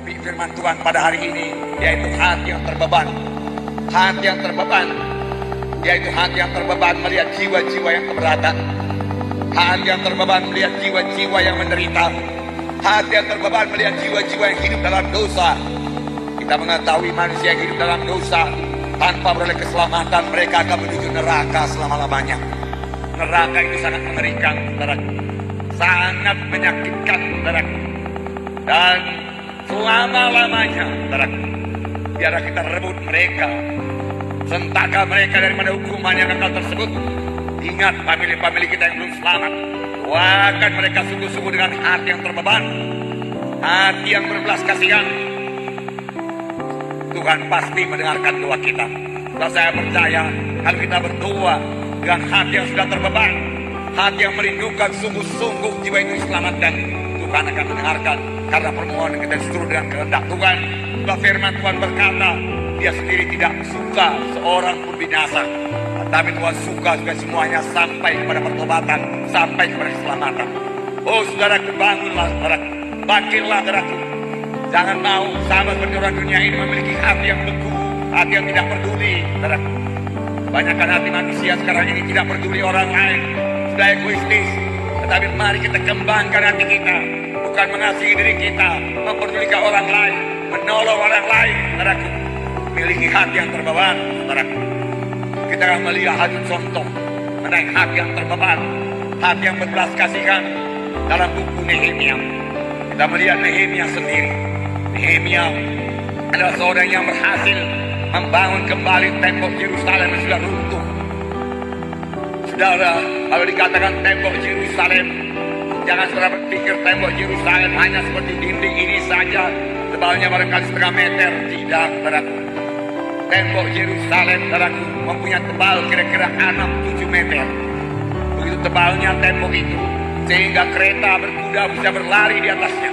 topik firman Tuhan pada hari ini, yaitu hati yang terbeban. Hati yang terbeban, yaitu hati yang terbeban melihat jiwa-jiwa yang keberatan. Hati yang terbeban melihat jiwa-jiwa yang menderita. Hati yang terbeban melihat jiwa-jiwa yang hidup dalam dosa. Kita mengetahui manusia yang hidup dalam dosa tanpa beroleh keselamatan, mereka akan menuju neraka selama-lamanya. Neraka itu sangat mengerikan, saudaraku. Sangat menyakitkan, saudaraku. Dan selama-lamanya, saudaraku, biarlah kita rebut mereka, sentaka mereka daripada hukuman yang kekal tersebut. Ingat famili-famili kita yang belum selamat, doakan mereka sungguh-sungguh dengan hati yang terbeban, hati yang berbelas kasihan. Tuhan pasti mendengarkan doa kita. Dan saya percaya kalau kita berdoa dengan hati yang sudah terbeban, hati yang merindukan sungguh-sungguh jiwa itu diselamatkan, Tuhan akan mendengarkan. Karena permohonan kita seturut dengan kehendak Tuhan. Sebab firman Tuhan berkata, Dia sendiri tidak suka seorang pun binasa, tapi Tuhan suka supaya semuanya sampai kepada pertobatan, sampai kepada keselamatan. Oh saudaraku, bangunlah saudaraku, bangkitlah saudaraku. Jangan mau sama seperti orang dunia ini memiliki hati yang beku, hati yang tidak peduli, saudaraku. Banyakkan hati manusia sekarang ini tidak peduli orang lain, sudah egoistis. Tetapi mari kita kembangkan hati kita, bukan mengasihi diri kita, memperdulikan orang lain, menolong orang lain, saudaraku. Miliki hati yang terbeban, saudaraku. Kita akan melihat hati contoh mengenai hati yang terbeban, hati yang berbelas kasihan dalam buku Nehemia. Kita melihat Nehemia sendiri. Nehemia adalah seorang yang berhasil membangun kembali tembok Yerusalem yang sudah runtuh. Saudara, kalau dikatakan tembok Yerusalem, jangan saudara berpikir tembok Yerusalem hanya seperti dinding ini saja, tebalnya barangkali setengah meter. Tidak, saudaraku. Tembok Yerusalem, saudaraku, mempunyai tebal kira-kira 6-7 meter. Begitu tebalnya tembok itu, sehingga kereta berkuda bisa berlari di atasnya.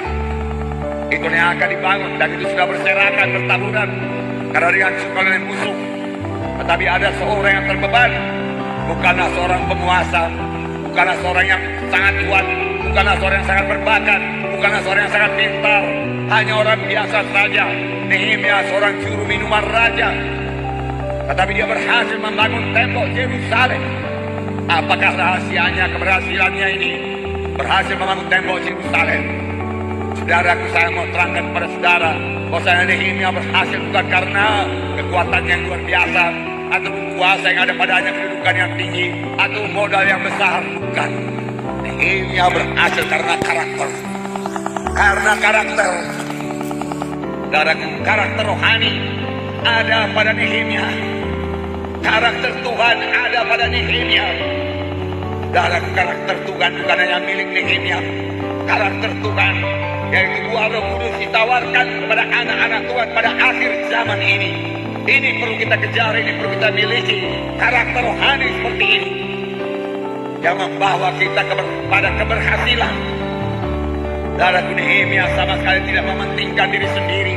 Itu yang akan dibangun, dan itu sudah berserakan, bertaburan karena dihancurkan oleh musuh. Tetapi ada seorang yang terbeban, bukanlah seorang penguasa, bukanlah seorang yang sangat kuat, bukanlah seorang yang sangat berbakat, bukanlah seorang yang sangat pintar, hanya orang biasa saja. Nehemia seorang juru minuman raja, tetapi dia berhasil membangun tembok Yerusalem. Apakah rahasianya keberhasilannya ini? Berhasil membangun tembok Yerusalem. Saudaraku, saya mau terangkan kepada saudara bahwa Nehemia berhasil bukan karena kekuatan yang luar biasa atau kuasa yang ada padanya, kedudukan yang tinggi atau modal yang besar, bukan. Nehemia berhasil karena karakter. Karena karakter. Saudaraku, karakter rohani ada pada Nehemia. Karakter Tuhan ada pada Nehemia. Saudaraku, karakter Tuhan bukan hanya milik Nehemia. Karakter Tuhan, yaitu buah Roh Kudus, ditawarkan kepada anak-anak Tuhan pada akhir zaman ini. Ini perlu kita kejar, ini perlu kita miliki. Karakter rohani seperti ini yang membawa kita kepada keberhasilan. Saudaraku, Nehemia sama sekali tidak mementingkan diri sendiri.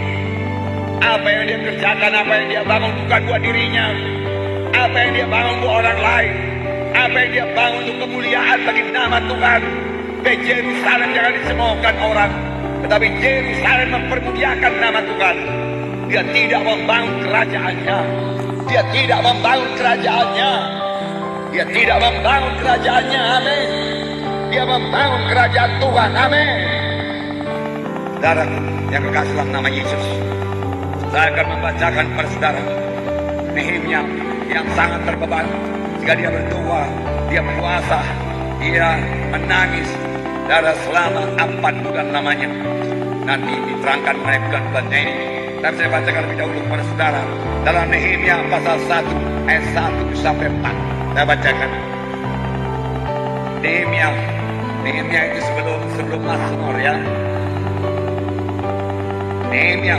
Apa yang dia kerjakan, apa yang dia bangun bukan buat dirinya. Apa yang dia bangun buat orang lain. Apa yang dia bangun untuk kemuliaan bagi nama Tuhan. Yerusalem jangan disemaukan orang, tetapi Yerusalem mempermuliakan nama Tuhan. Dia tidak membangun kerajaannya. Dia tidak membangun kerajaannya. Dia tidak membangun kerajaannya. Amin. Dia membangun kerajaan Tuhan. Amin. Saudaraku yang kekasih dalam nama Yesus, saya akan membacakan kepada saudara Nehemia yang sangat terbeban. Jika dia berdoa, dia puasa, dia menangis darah selama 4 bulan lamanya. Nanti diterangkan mengenai bulan-bulannya ini. Dan saya bacakan lebih dahulu kepada saudara dalam Nehemia pasal 1 ayat 1 sampai 4. Saya bacakan. Nehemia itu sebelum Mazmur, ya. Nehemia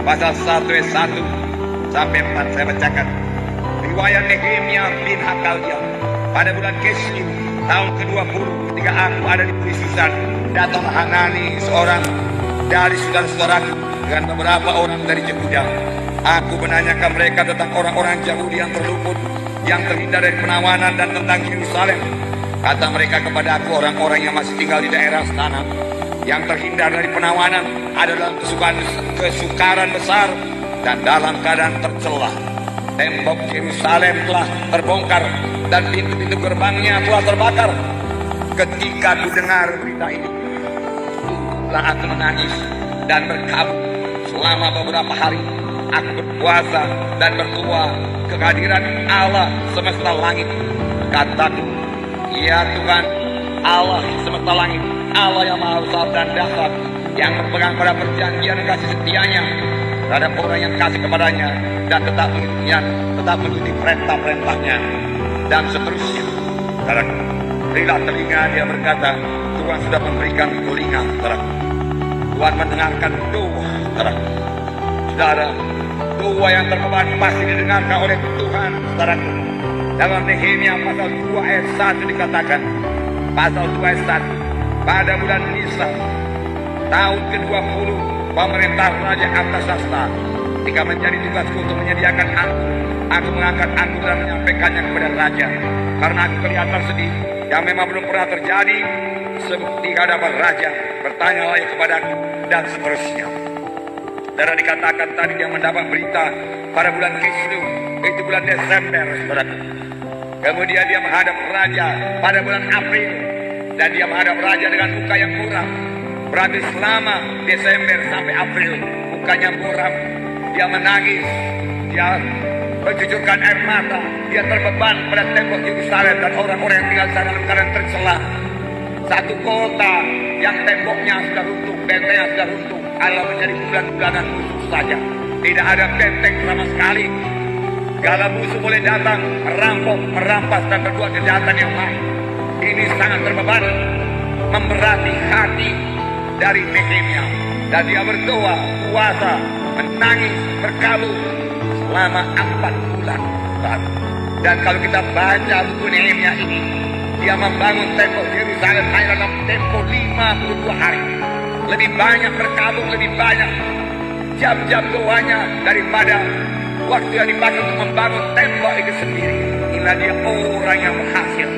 pasal 1 ayat 1 sampai 4. Saya bacakan. Riwayat Nehemia bin Hakalia. Pada bulan Kislev tahun ke-20, ketika aku ada di Susan, datang Hanani, seorang dari saudara-saudaraku, dengan beberapa orang dari Yehuda. Aku menanyakan mereka tentang orang-orang Yahudi yang terluput, yang terhindar dari penawanan, dan tentang Yerusalem. Kata mereka kepada aku, orang-orang yang masih tinggal di daerah sana yang terhindar dari penawanan, ada dalam kesukaran besar dan dalam keadaan tercela. Tembok Yerusalem telah terbongkar dan pintu-pintu gerbangnya telah terbakar. Ketika ku dengar berita ini, sungguhlah aku menangis dan berkabut selama beberapa hari. Aku berpuasa dan berdoa kehadiran Allah semesta langit. Kataku, ya Tuhan, Allah semesta langit, Allah yang maha besar dan dahsyat, yang berpegang pada perjanjian kasih setianya terhadap orang yang kasih kepadanya dan tetap mengikuti perintah-perintahnya, dan seterusnya. Saudaraku, berilah telinga, dia berkata, Tuhan sudah memberikan telinga, saudaraku. Tuhan mendengarkan doa, saudaraku. Saudara, doa yang terbeban pasti didengarkan oleh Tuhan, saudaraku. Dalam Nehemia pasal 2 ayat 1 dikatakan, pasal 2 ayat 1, pada bulan Nisan tahun ke-20 pemerintah Raja Artasasta, ketika menjadi tugasku untuk menyediakan anggur, aku mengangkat anggur dan menyampaikannya kepada raja, karena aku kelihatan sedih yang memang belum pernah terjadi di hadapan raja. Bertanyalah kepadaku, dan seterusnya. Dan dikatakan tadi dia mendapat berita pada bulan Kislew, itu bulan Desember, saudaraku. Kemudian dia menghadap raja pada bulan April, dan dia menghadap raja dengan muka yang muram. Berarti selama Desember sampai April mukanya muram, dia menangis, dia mencucurkan air mata, dia terbeban pada tembok Yerusalem dan orang-orang yang tinggal di sana dalam keadaan tercela. Satu kota yang temboknya sudah runtuh, bentengnya sudah runtuh, adalah menjadi bulan-bulanan musuh saja. Tidak ada benteng sama sekali. Segala musuh boleh datang, merampok, merampas dan berbuat kejahatan yang lain. Ini sangat terbeban, memberati hati dari Nehemia, dan dia berdoa, puasa, menangis, berkabut selama 4 bulan. Dan kalau kita baca buku Nehemia ini, dia membangun tembok Yerusalem hanya dalam tempo 52 hari. Lebih banyak berkabut, lebih banyak jam-jam doanya daripada waktu yang dipakai untuk membangun tembok itu sendiri. Inilah dia orang yang berhasil.